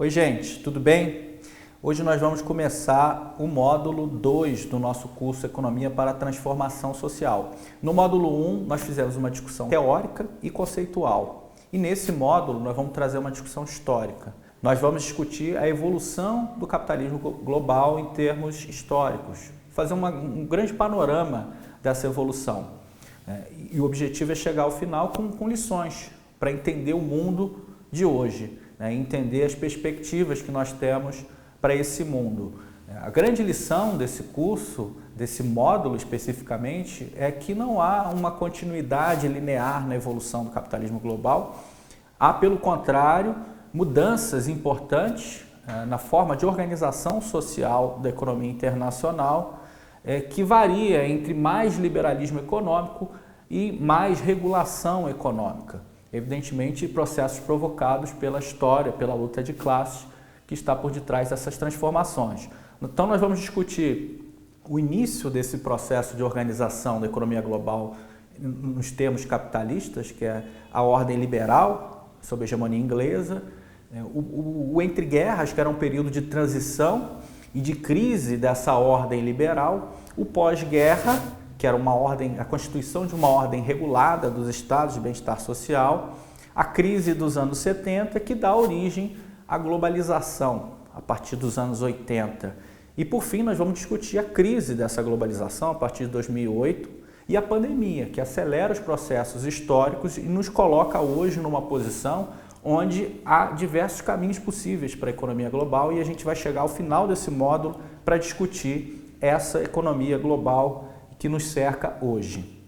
Oi gente, tudo bem? Hoje nós vamos começar o módulo 2 do nosso curso Economia para a Transformação Social. No módulo 1 nós fizemos uma discussão teórica e conceitual. E nesse módulo nós vamos trazer uma discussão histórica. Nós vamos discutir a evolução do capitalismo global em termos históricos, fazer um grande panorama dessa evolução. E o objetivo é chegar ao final com lições para entender o mundo de hoje, entender as perspectivas que nós temos para esse mundo. A grande lição desse curso, desse módulo especificamente, é que não há uma continuidade linear na evolução do capitalismo global. Há, pelo contrário, mudanças importantes na forma de organização social da economia internacional, que varia entre mais liberalismo econômico e mais regulação econômica. Evidentemente, processos provocados pela história, pela luta de classes que está por detrás dessas transformações. Então, nós vamos discutir o início desse processo de organização da economia global nos termos capitalistas, que é a ordem liberal, sob a hegemonia inglesa, o entre-guerras, que era um período de transição e de crise dessa ordem liberal, o pós-guerra, que era uma ordem, a constituição de uma ordem regulada dos estados de bem-estar social, a crise dos anos 70, que dá origem à globalização a partir dos anos 80. E por fim, nós vamos discutir a crise dessa globalização a partir de 2008 e a pandemia, que acelera os processos históricos e nos coloca hoje numa posição onde há diversos caminhos possíveis para a economia global, e a gente vai chegar ao final desse módulo para discutir essa economia global que nos cerca hoje.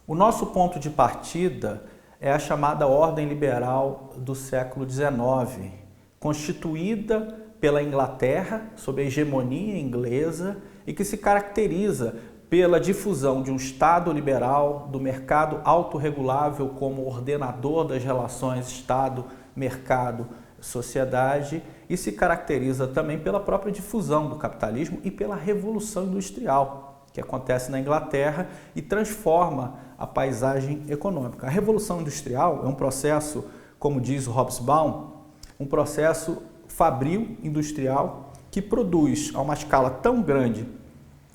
O nosso ponto de partida é a chamada ordem liberal do século XIX, constituída pela Inglaterra, sob a hegemonia inglesa, e que se caracteriza pela difusão de um Estado liberal, do mercado autorregulável como ordenador das relações Estado, mercado, sociedade, e se caracteriza também pela própria difusão do capitalismo e pela Revolução Industrial, que acontece na Inglaterra e transforma a paisagem econômica. A Revolução Industrial é um processo, como diz Hobsbawm, um processo fabril industrial que produz a uma escala tão grande,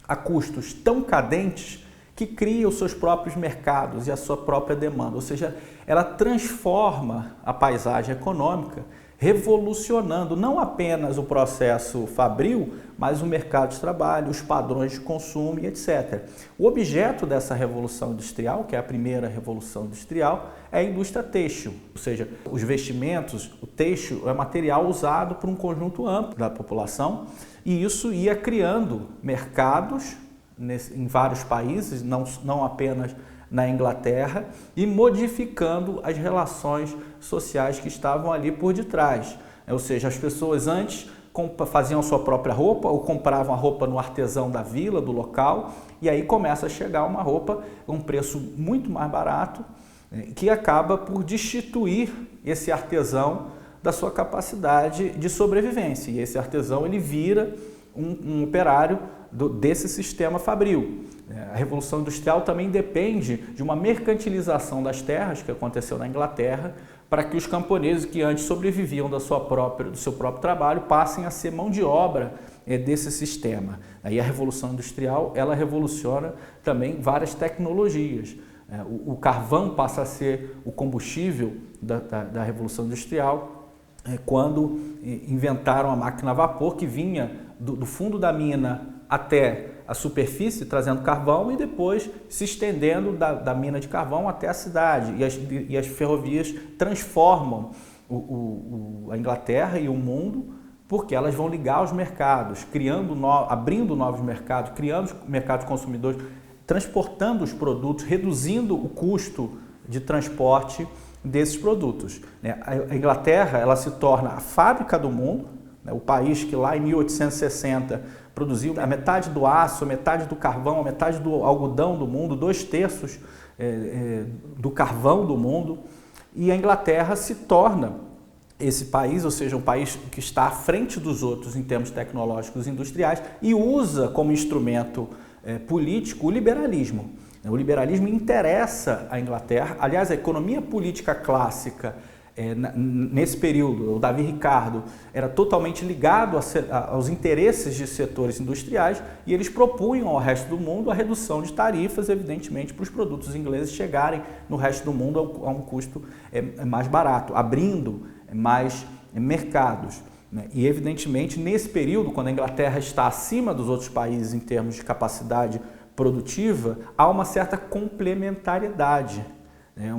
a custos tão cadentes, que cria os seus próprios mercados e a sua própria demanda, ou seja, ela transforma a paisagem econômica, revolucionando não apenas o processo fabril, mas o mercado de trabalho, os padrões de consumo e etc. O objeto dessa revolução industrial, que é a primeira revolução industrial, é a indústria têxtil, ou seja, os vestimentos, o têxtil é material usado por um conjunto amplo da população, e isso ia criando mercados em vários países, não apenas na Inglaterra, e modificando as relações sociais que estavam ali por detrás. Ou seja, as pessoas antes faziam a sua própria roupa ou compravam a roupa no artesão da vila, do local, e aí começa a chegar uma roupa a um preço muito mais barato, que acaba por destituir esse artesão da sua capacidade de sobrevivência. E esse artesão ele vira um operário desse sistema fabril. A Revolução Industrial também depende de uma mercantilização das terras que aconteceu na Inglaterra, para que os camponeses que antes sobreviviam do seu próprio trabalho passem a ser mão de obra desse sistema. Aí a Revolução Industrial ela revoluciona também várias tecnologias. O carvão passa a ser o combustível da Revolução Industrial, quando inventaram a máquina a vapor, que vinha do fundo da mina até a superfície, trazendo carvão, e depois se estendendo da mina de carvão até a cidade. E as ferrovias transformam a Inglaterra e o mundo, porque elas vão ligar os mercados, abrindo novos mercados, criando mercados consumidores, transportando os produtos, reduzindo o custo de transporte desses produtos. A Inglaterra ela se torna a fábrica do mundo, o país que lá em 1860 produziu a metade do aço, a metade do carvão, a metade do algodão do mundo, 2/3 do carvão do mundo. E a Inglaterra se torna esse país, ou seja, um país que está à frente dos outros em termos tecnológicos e industriais, e usa como instrumento político o liberalismo. O liberalismo interessa a Inglaterra. Aliás, a economia política clássica, nesse período, o Davi Ricardo era totalmente ligado aos interesses de setores industriais e eles propunham ao resto do mundo a redução de tarifas, evidentemente, para os produtos ingleses chegarem no resto do mundo a um custo mais barato, abrindo mais mercados. E, evidentemente, nesse período, quando a Inglaterra está acima dos outros países em termos de capacidade produtiva, há uma certa complementariedade,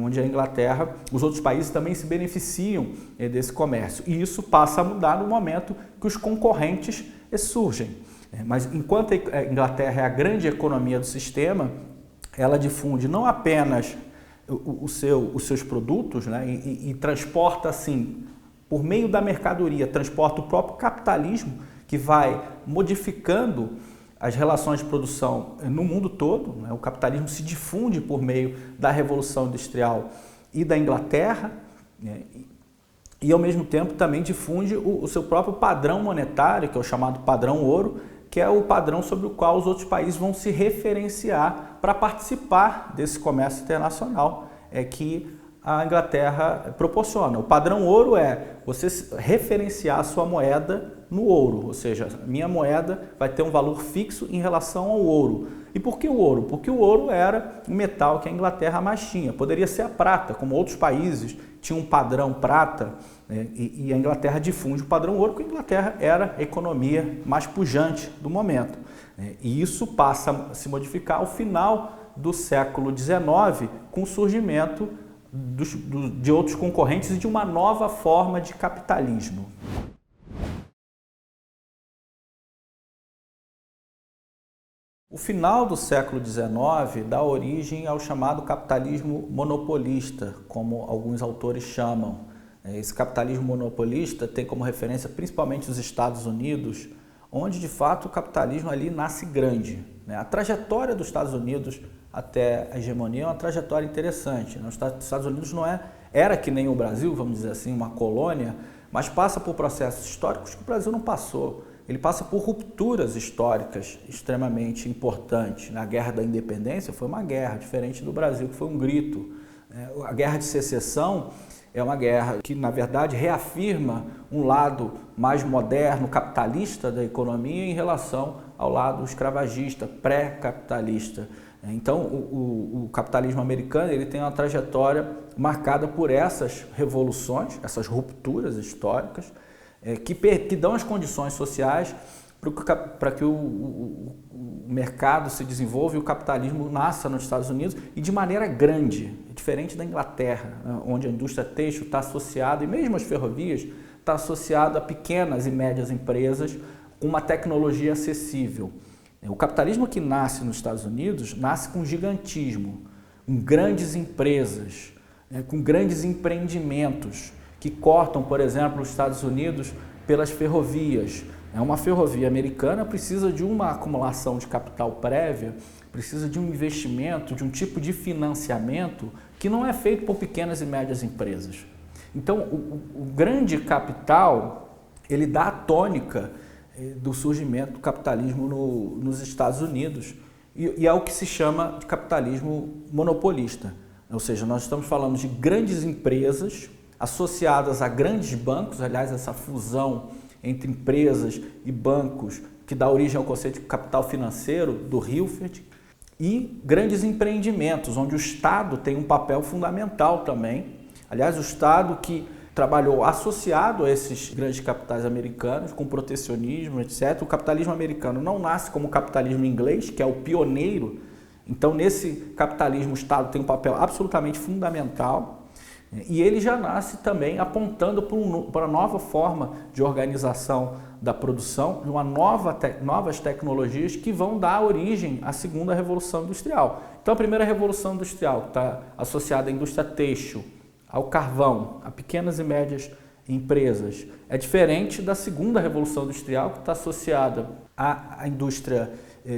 onde a Inglaterra, os outros países também se beneficiam desse comércio. E isso passa a mudar no momento que os concorrentes surgem. Mas enquanto a Inglaterra é a grande economia do sistema, ela difunde não apenas os seus produtos, e transporta assim, por meio da mercadoria, transporta o próprio capitalismo, que vai modificando as relações de produção no mundo todo. O capitalismo se difunde por meio da Revolução Industrial e da Inglaterra, e ao mesmo tempo também difunde o seu próprio padrão monetário, que é o chamado padrão ouro, que é o padrão sobre o qual os outros países vão se referenciar para participar desse comércio internacional que a Inglaterra proporciona. O padrão ouro é você referenciar a sua moeda no ouro, ou seja, minha moeda vai ter um valor fixo em relação ao ouro. E por que o ouro? Porque o ouro era o metal que a Inglaterra mais tinha. Poderia ser a prata, como outros países tinham um padrão prata, e a Inglaterra difunde o padrão ouro, porque a Inglaterra era a economia mais pujante do momento. E isso passa a se modificar ao final do século XIX, com o surgimento de outros concorrentes e de uma nova forma de capitalismo. O final do século XIX dá origem ao chamado capitalismo monopolista, como alguns autores chamam. Esse capitalismo monopolista tem como referência principalmente os Estados Unidos, onde de fato o capitalismo ali nasce grande. A trajetória dos Estados Unidos até a hegemonia é uma trajetória interessante. Os Estados Unidos não era que nem o Brasil, vamos dizer assim, uma colônia, mas passa por processos históricos que o Brasil não passou. Ele passa por rupturas históricas extremamente importantes. A Guerra da Independência foi uma guerra, diferente do Brasil, que foi um grito. A Guerra de Secessão é uma guerra que, na verdade, reafirma um lado mais moderno, capitalista da economia em relação ao lado escravagista, pré-capitalista. Então, o capitalismo americano ele tem uma trajetória marcada por essas revoluções, essas rupturas históricas, que dão as condições sociais para que o mercado se desenvolva e o capitalismo nasça nos Estados Unidos e de maneira grande, diferente da Inglaterra, onde a indústria têxtil está associada, e mesmo as ferrovias, está associada a pequenas e médias empresas com uma tecnologia acessível. O capitalismo que nasce nos Estados Unidos nasce com gigantismo, com grandes empresas, com grandes empreendimentos que cortam, por exemplo, os Estados Unidos pelas ferrovias. Uma ferrovia americana precisa de uma acumulação de capital prévia, precisa de um investimento, de um tipo de financiamento que não é feito por pequenas e médias empresas. Então, o grande capital, ele dá a tônica do surgimento do capitalismo nos Estados Unidos e é o que se chama de capitalismo monopolista. Ou seja, nós estamos falando de grandes empresas associadas a grandes bancos, aliás, essa fusão entre empresas e bancos que dá origem ao conceito de capital financeiro do Hilfert, e grandes empreendimentos, onde o Estado tem um papel fundamental também. Aliás, o Estado que trabalhou associado a esses grandes capitais americanos, com protecionismo, etc. O capitalismo americano não nasce como o capitalismo inglês, que é o pioneiro. Então, nesse capitalismo, o Estado tem um papel absolutamente fundamental. E ele já nasce também apontando para uma nova forma de organização da produção, de novas tecnologias que vão dar origem à segunda Revolução Industrial. Então, a primeira Revolução Industrial, que está associada à indústria têxtil, ao carvão, a pequenas e médias empresas, é diferente da segunda Revolução Industrial, que está associada à indústria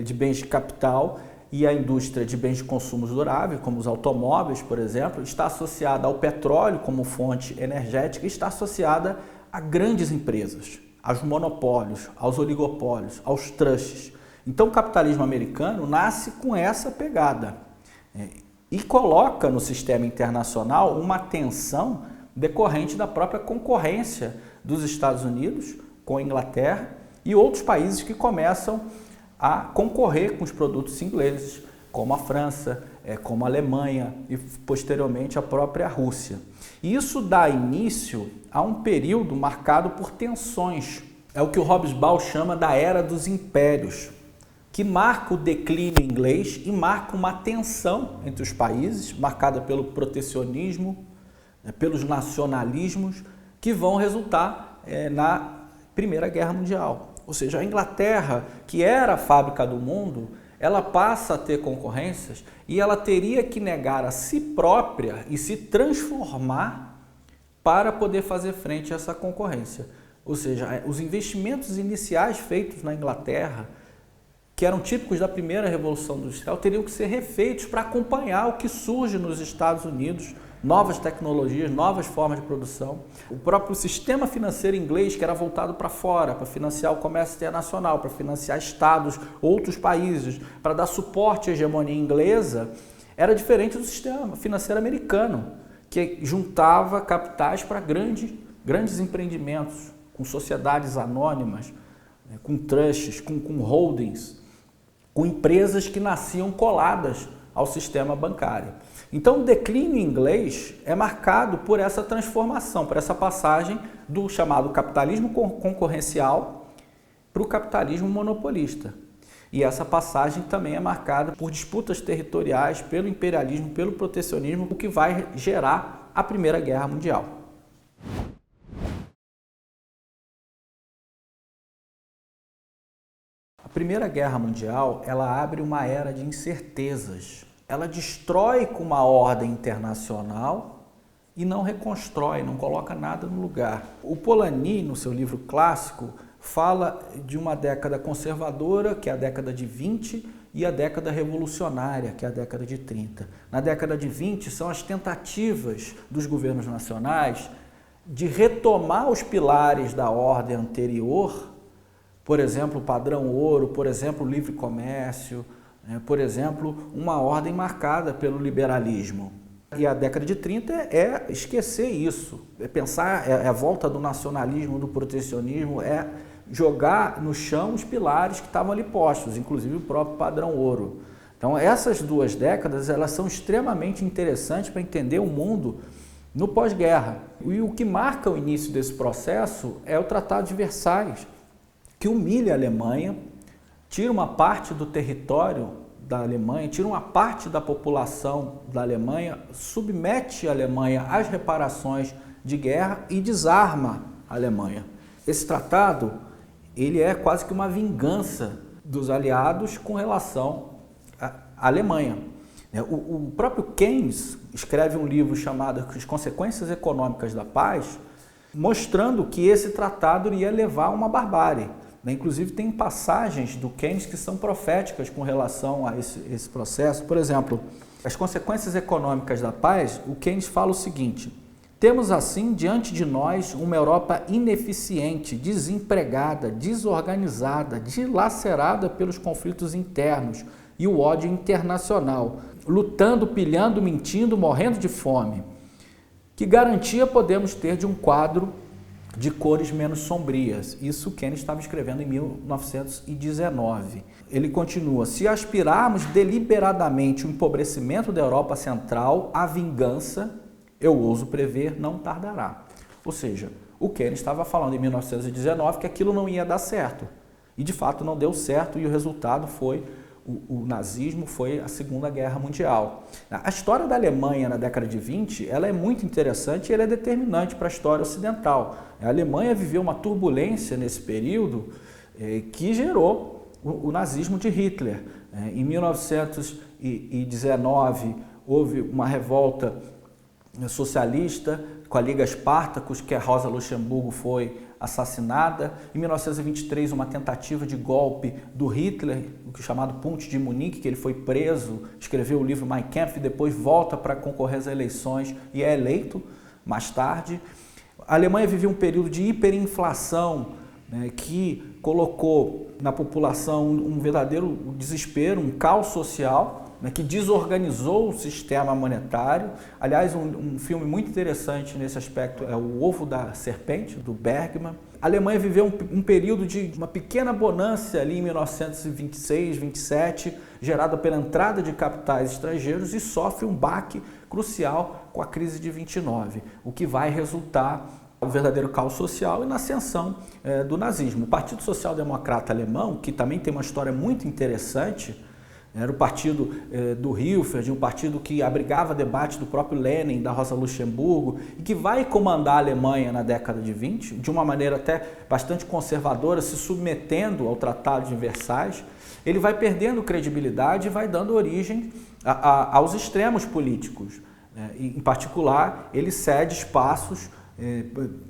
de bens de capital e a indústria de bens de consumo durável, como os automóveis, por exemplo, está associada ao petróleo como fonte energética e está associada a grandes empresas, aos monopólios, aos oligopólios, aos trusts. Então, o capitalismo americano nasce com essa pegada. e coloca no sistema internacional uma tensão decorrente da própria concorrência dos Estados Unidos com a Inglaterra e outros países que começam a concorrer com os produtos ingleses, como a França, como a Alemanha e posteriormente a própria Rússia. E isso dá início a um período marcado por tensões. É o que o Hobsbawm chama da Era dos Impérios, que marca o declínio inglês e marca uma tensão entre os países, marcada pelo protecionismo, pelos nacionalismos, que vão resultar na Primeira Guerra Mundial. Ou seja, a Inglaterra, que era a fábrica do mundo, ela passa a ter concorrências e ela teria que negar a si própria e se transformar para poder fazer frente a essa concorrência. Ou seja, os investimentos iniciais feitos na Inglaterra, que eram típicos da primeira Revolução Industrial, teriam que ser refeitos para acompanhar o que surge nos Estados Unidos, novas tecnologias, novas formas de produção. O próprio sistema financeiro inglês, que era voltado para fora, para financiar o comércio internacional, para financiar estados, outros países, para dar suporte à hegemonia inglesa, era diferente do sistema financeiro americano, que juntava capitais para grandes empreendimentos, com sociedades anônimas, com trusts, com holdings, com empresas que nasciam coladas ao sistema bancário. Então, o declínio inglês é marcado por essa transformação, por essa passagem do chamado capitalismo concorrencial para o capitalismo monopolista. E essa passagem também é marcada por disputas territoriais, pelo imperialismo, pelo protecionismo, o que vai gerar a Primeira Guerra Mundial. A Primeira Guerra Mundial, ela abre uma era de incertezas. Ela destrói com uma ordem internacional e não reconstrói, não coloca nada no lugar. O Polanyi, no seu livro clássico, fala de uma década conservadora, que é a década de 20, e a década revolucionária, que é a década de 30. Na década de 20, são as tentativas dos governos nacionais de retomar os pilares da ordem anterior, por exemplo, o padrão ouro, por exemplo, o livre comércio, por exemplo, uma ordem marcada pelo liberalismo. E a década de 30 é esquecer isso, é pensar, é a volta do nacionalismo, do protecionismo, é jogar no chão os pilares que estavam ali postos, inclusive o próprio padrão ouro. Então, essas duas décadas, elas são extremamente interessantes para entender o mundo no pós-guerra. E o que marca o início desse processo é o Tratado de Versalhes, que humilha a Alemanha, tira uma parte do território da Alemanha, tira uma parte da população da Alemanha, submete a Alemanha às reparações de guerra e desarma a Alemanha. Esse tratado, ele é quase que uma vingança dos aliados com relação à Alemanha. O próprio Keynes escreve um livro chamado As Consequências Econômicas da Paz, mostrando que esse tratado iria levar a uma barbárie. Inclusive, tem passagens do Keynes que são proféticas com relação a esse processo. Por exemplo, As Consequências Econômicas da Paz, o Keynes fala o seguinte: temos assim diante de nós uma Europa ineficiente, desempregada, desorganizada, dilacerada pelos conflitos internos e o ódio internacional, lutando, pilhando, mentindo, morrendo de fome. Que garantia podemos ter de um quadro de cores menos sombrias? Isso Keynes estava escrevendo em 1919. Ele continua: se aspirarmos deliberadamente o empobrecimento da Europa Central, a vingança, eu ouso prever, não tardará. Ou seja, o Keynes estava falando em 1919 que aquilo não ia dar certo. E de fato não deu certo, e o resultado foi o nazismo, foi a Segunda Guerra Mundial. A história da Alemanha na década de 20, ela é muito interessante e ela é determinante para a história ocidental. A Alemanha viveu uma turbulência nesse período que gerou o nazismo de Hitler. Em 1919 houve uma revolta socialista com a Liga Espartacus, que a Rosa Luxemburgo foi assassinada. Em 1923, uma tentativa de golpe do Hitler, o chamado Punch de Munique, que ele foi preso, escreveu o livro Mein Kampf e depois volta para concorrer às eleições e é eleito mais tarde. A Alemanha viveu um período de hiperinflação, que colocou na população um verdadeiro desespero, um caos social, né, que desorganizou o sistema monetário. Aliás, um filme muito interessante nesse aspecto é O Ovo da Serpente, do Bergman. A Alemanha viveu um período de uma pequena bonança ali em 1926, 27, gerada pela entrada de capitais estrangeiros, e sofre um baque crucial com a crise de 29, o que vai resultar no verdadeiro caos social e na ascensão do nazismo. O Partido Social Democrata Alemão, que também tem uma história muito interessante, era o partido do Hilferd, um partido que abrigava debate do próprio Lenin, da Rosa Luxemburgo, e que vai comandar a Alemanha na década de 20, de uma maneira até bastante conservadora, se submetendo ao Tratado de Versalhes. Ele vai perdendo credibilidade e vai dando origem aos extremos políticos. Em particular, ele cede espaços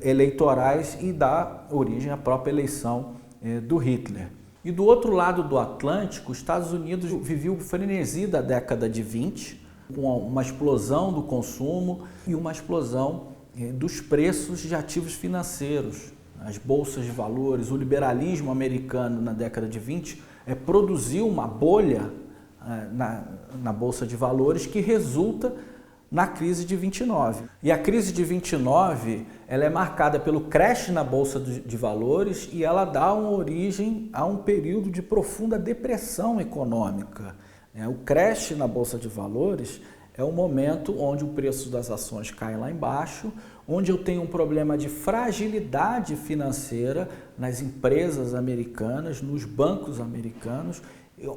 eleitorais e dá origem à própria eleição do Hitler. E do outro lado do Atlântico, os Estados Unidos viveu o frenesi da década de 20, com uma explosão do consumo e uma explosão dos preços de ativos financeiros. As bolsas de valores, o liberalismo americano na década de 20 produziu uma bolha na bolsa de valores que resulta na crise de 29. E a crise de 29 ela é marcada pelo crash na Bolsa de Valores e ela dá uma origem a um período de profunda depressão econômica. O crash na Bolsa de Valores é o momento onde o preço das ações cai lá embaixo, onde eu tenho um problema de fragilidade financeira nas empresas americanas, nos bancos americanos,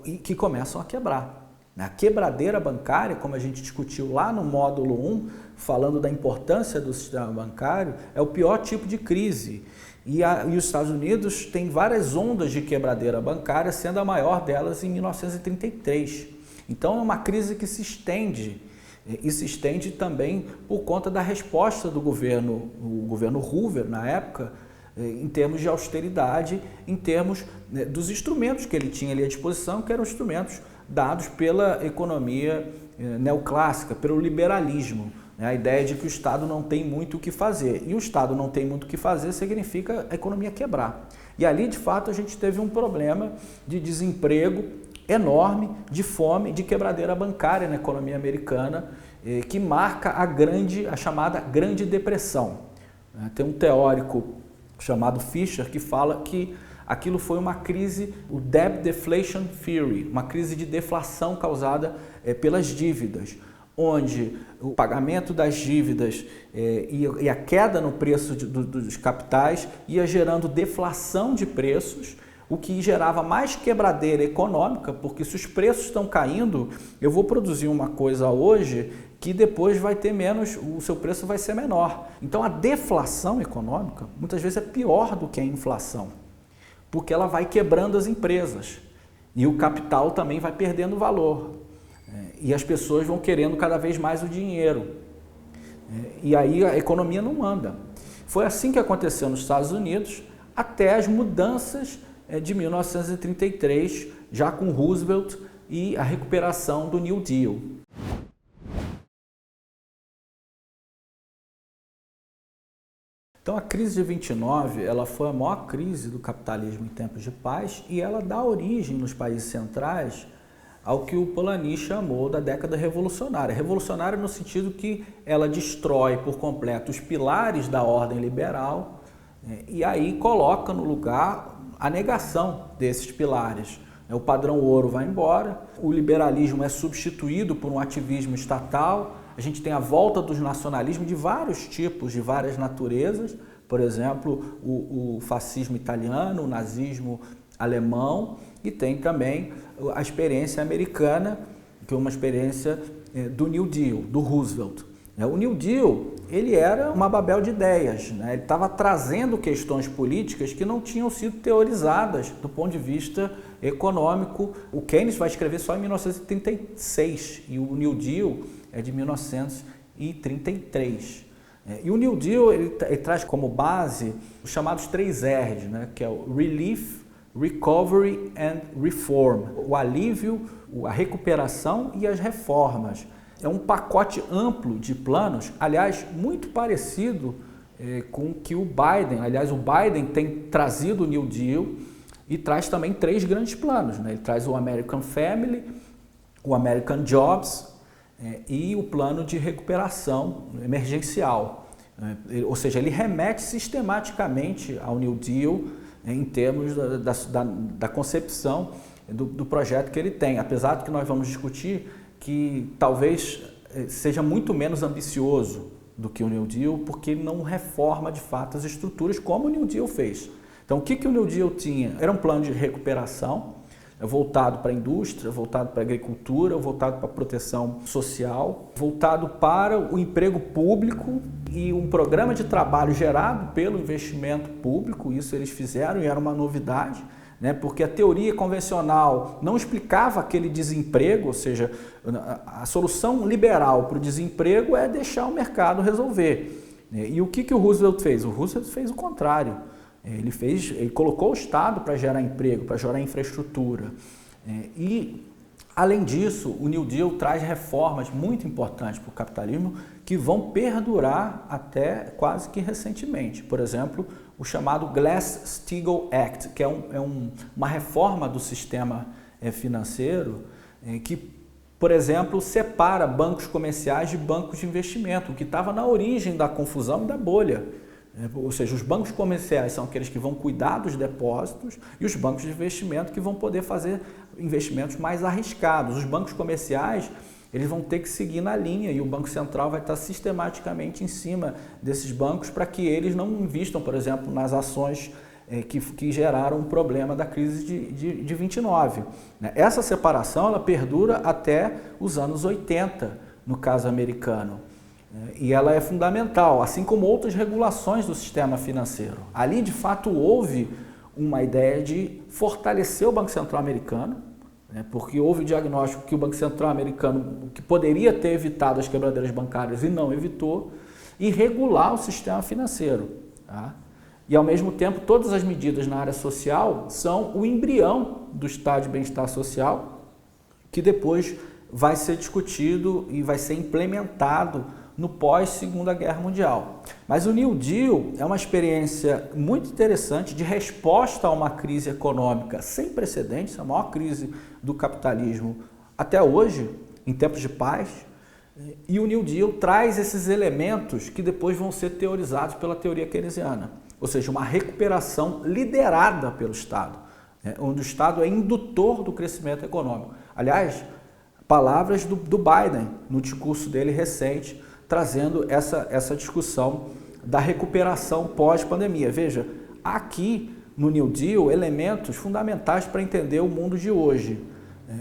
e que começam a quebrar. A quebradeira bancária, como a gente discutiu lá no módulo 1, falando da importância do sistema bancário, é o pior tipo de crise. E os Estados Unidos têm várias ondas de quebradeira bancária, sendo a maior delas em 1933. Então é uma crise que se estende, e se estende também por conta da resposta do governo, o governo Hoover na época, em termos de austeridade, em termos dos instrumentos que ele tinha ali à disposição, que eram instrumentos dados pela economia neoclássica, pelo liberalismo. A ideia de que o Estado não tem muito o que fazer. E o Estado não tem muito o que fazer significa a economia quebrar. E ali, de fato, a gente teve um problema de desemprego enorme, de fome, de quebradeira bancária na economia americana, que marca a chamada Grande Depressão. Tem um teórico chamado Fisher que fala que aquilo foi uma crise, o Debt Deflation Theory, uma crise de deflação causada pelas dívidas, onde o pagamento das dívidas e a queda no preço dos capitais ia gerando deflação de preços, o que gerava mais quebradeira econômica, porque se os preços estão caindo, eu vou produzir uma coisa hoje que depois vai ter menos, o seu preço vai ser menor. Então a deflação econômica muitas vezes é pior do que a inflação, porque ela vai quebrando as empresas e o capital também vai perdendo valor. E as pessoas vão querendo cada vez mais o dinheiro. E aí a economia não anda. Foi assim que aconteceu nos Estados Unidos até as mudanças de 1933, já com Roosevelt e a recuperação do New Deal. Então a crise de 29, ela foi a maior crise do capitalismo em tempos de paz e ela dá origem nos países centrais ao que o Polanyi chamou da década revolucionária. Revolucionária no sentido que ela destrói por completo os pilares da ordem liberal e aí coloca no lugar a negação desses pilares. O padrão ouro vai embora, o liberalismo é substituído por um ativismo estatal, a gente tem a volta dos nacionalismos de vários tipos, de várias naturezas, por exemplo, o fascismo italiano, o nazismo alemão, e tem também a experiência americana, que é uma experiência do New Deal, do Roosevelt. O New Deal, ele era uma babel de ideias, né? Ele estava trazendo questões políticas que não tinham sido teorizadas do ponto de vista econômico. O Keynes vai escrever só em 1936 e o New Deal é de 1933. E o New Deal ele traz como base os chamados 3 R's, né? Que é o Relief, Recovery and Reform, o alívio, a recuperação e as reformas. É um pacote amplo de planos, aliás, muito parecido com o que o Biden, aliás, o Biden tem trazido o New Deal e traz também 3 grandes planos, né? Ele traz o American Family, o American Jobs e o plano de recuperação emergencial. Ou seja, ele remete sistematicamente ao New Deal em termos da concepção do projeto que ele tem, apesar de que nós vamos discutir que talvez seja muito menos ambicioso do que o New Deal, porque ele não reforma de fato as estruturas como o New Deal fez. Então, o que o New Deal tinha? Era um plano de recuperação voltado para a indústria, voltado para a agricultura, voltado para a proteção social, voltado para o emprego público e um programa de trabalho gerado pelo investimento público. Isso eles fizeram e era uma novidade, né? Porque a teoria convencional não explicava aquele desemprego, ou seja, a solução liberal para o desemprego é deixar o mercado resolver. E o que o Roosevelt fez? O Roosevelt fez o contrário. Ele colocou o Estado para gerar emprego, para gerar infraestrutura. E, além disso, o New Deal traz reformas muito importantes para o capitalismo que vão perdurar até quase que recentemente. Por exemplo, o chamado Glass-Steagall Act, que é uma reforma do sistema financeiro que, por exemplo, separa bancos comerciais de bancos de investimento, o que estava na origem da confusão e da bolha. Ou seja, os bancos comerciais são aqueles que vão cuidar dos depósitos e os bancos de investimento que vão poder fazer investimentos mais arriscados. Os bancos comerciais, eles vão ter que seguir na linha e o Banco Central vai estar sistematicamente em cima desses bancos para que eles não invistam, por exemplo, nas ações que geraram o problema da crise de 29. Essa separação ela perdura até os anos 80, no caso americano. E ela é fundamental, assim como outras regulações do sistema financeiro. Ali, de fato, houve uma ideia de fortalecer o Banco Central americano, porque houve o diagnóstico que o Banco Central americano que poderia ter evitado as quebradeiras bancárias e não evitou, e regular o sistema financeiro. Tá? E, ao mesmo tempo, todas as medidas na área social são o embrião do estado de bem-estar social, que depois vai ser discutido e vai ser implementado no pós-Segunda Guerra Mundial. Mas o New Deal é uma experiência muito interessante de resposta a uma crise econômica sem precedentes, a maior crise do capitalismo até hoje, em tempos de paz, e o New Deal traz esses elementos que depois vão ser teorizados pela teoria keynesiana, ou seja, uma recuperação liderada pelo Estado, onde o Estado é indutor do crescimento econômico. Aliás, palavras do Biden no discurso dele recente, trazendo essa discussão da recuperação pós-pandemia. Veja, aqui no New Deal, elementos fundamentais para entender o mundo de hoje.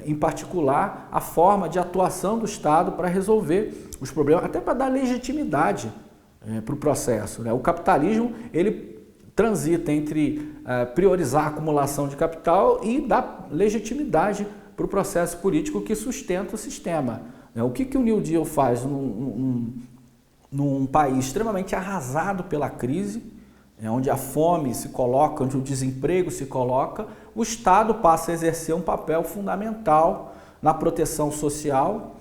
Em particular, a forma de atuação do Estado para resolver os problemas, até para dar legitimidade para o processo. O capitalismo, ele transita entre priorizar a acumulação de capital e dar legitimidade para o processo político que sustenta o sistema. O que o New Deal faz num país extremamente arrasado pela crise, onde a fome se coloca, onde o desemprego se coloca, o Estado passa a exercer um papel fundamental na proteção social,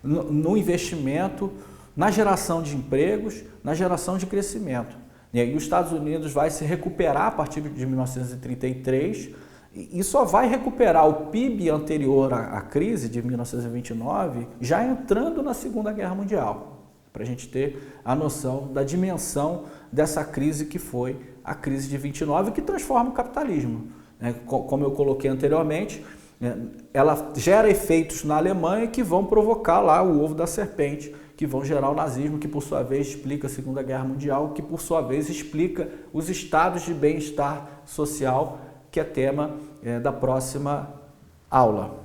no investimento, na geração de empregos, na geração de crescimento. E aí os Estados Unidos vai se recuperar a partir de 1933 e só vai recuperar o PIB anterior à crise de 1929 já entrando na Segunda Guerra Mundial, para a gente ter a noção da dimensão dessa crise que foi a crise de 29, que transforma o capitalismo. Como eu coloquei anteriormente, ela gera efeitos na Alemanha que vão provocar lá o ovo da serpente, que vão gerar o nazismo, que por sua vez explica a Segunda Guerra Mundial, que por sua vez explica os estados de bem-estar social, que é tema da próxima aula.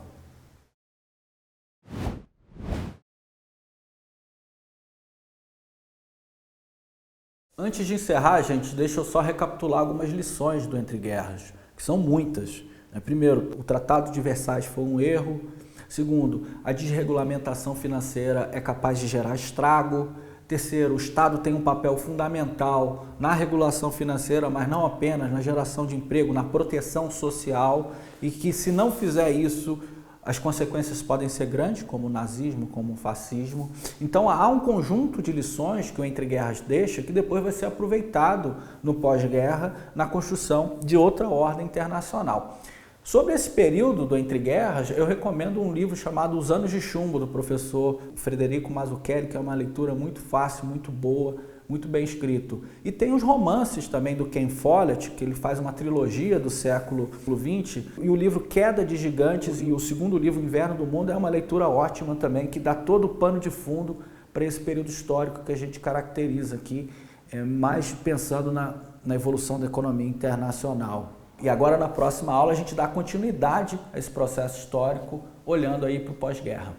Antes de encerrar, gente, deixa eu só recapitular algumas lições do Entre Guerras, que são muitas. Primeiro, o Tratado de Versalhes foi um erro. Segundo, a desregulamentação financeira é capaz de gerar estrago. Terceiro, o Estado tem um papel fundamental na regulação financeira, mas não apenas na geração de emprego, na proteção social, e que se não fizer isso, as consequências podem ser grandes, como o nazismo, como o fascismo. Então há um conjunto de lições que o Entre Guerras deixa que depois vai ser aproveitado no pós-guerra na construção de outra ordem internacional. Sobre esse período do Entre Guerras, eu recomendo um livro chamado Os Anos de Chumbo, do professor Frederico Mazzucchelli, que é uma leitura muito fácil, muito boa, muito bem escrito. E tem os romances também do Ken Follett, que ele faz uma trilogia do século XX, e o livro Queda de Gigantes e o segundo livro Inverno do Mundo é uma leitura ótima também, que dá todo o pano de fundo para esse período histórico que a gente caracteriza aqui, mais pensando na evolução da economia internacional. E agora, na próxima aula, a gente dá continuidade a esse processo histórico, olhando aí para o pós-guerra.